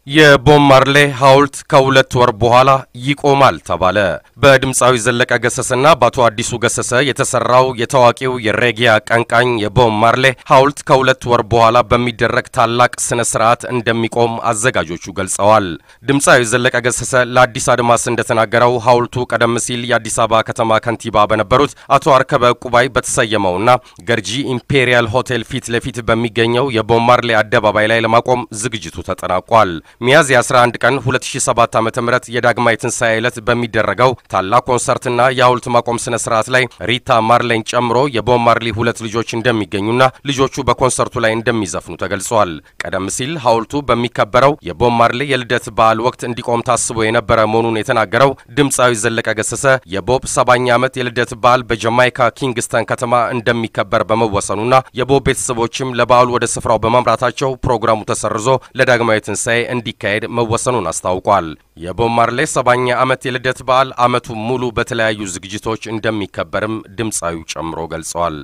የቦብ ማርሌ ሐውልት ከሁለት ወር በኋላ ይቆማል ተባለ። በድምጻዊ ዘለቀ ገሰሰና በአቶ አዲሱ ገሰሰ የተሰራው የታዋቂው የሬጌ አቀንቃኝ የቦብ ማርሌ ሐውልት ከሁለት ወር በኋላ በሚደረግ ታላቅ ስነ ስርዓት እንደሚቆም አዘጋጆቹ ገልጸዋል። ድምጻዊ ዘለቀ ገሰሰ ለአዲስ አድማስ እንደተናገረው ሐውልቱ ቀደም ሲል የአዲስ አበባ ከተማ ከንቲባ በነበሩት አቶ አርከበ ዕቁባይ በተሰየመውና ገርጂ ኢምፔሪያል ሆቴል ፊት ለፊት በሚገኘው የቦብ ማርሌ አደባባይ ላይ ለማቆም ዝግጅቱ ተጠናቋል። ሚያዝያ 11 ቀን 2007 ዓ.ም የዳግማይ ትንሳኤ ዕለት በሚደረገው ታላቅ ኮንሰርትና የሐውልት ማቆም ስነ ስርዓት ላይ ሪታ ማርሌን ጨምሮ የቦብ ማርሌ ሁለት ልጆች እንደሚገኙና ልጆቹ በኮንሰርቱ ላይ እንደሚዘፍኑ ተገልጿል። ቀደም ሲል ሐውልቱ በሚከበረው የቦብ ማርሌ የልደት በዓል ወቅት እንዲቆም ታስቦ የነበረ መሆኑን የተናገረው ድምጻዊ ዘለቀ ገሰሰ የቦብ 70ኛ ዓመት የልደት በዓል በጃማይካ ኪንግስተን ከተማ እንደሚከበር በመወሰኑና የቦብ ቤተሰቦችም ለበዓሉ ወደ ስፍራው በማምራታቸው ፕሮግራሙ ተሰርዞ ለዳግማይ ትንሳኤ እንዲካሄድ መወሰኑን አስታውቋል። የቦብ ማርሌ 70ኛ ዓመት የልደት በዓል ዓመቱ ሙሉ በተለያዩ ዝግጅቶች እንደሚከበርም ድምጻዊው ጨምሮ ገልጸዋል።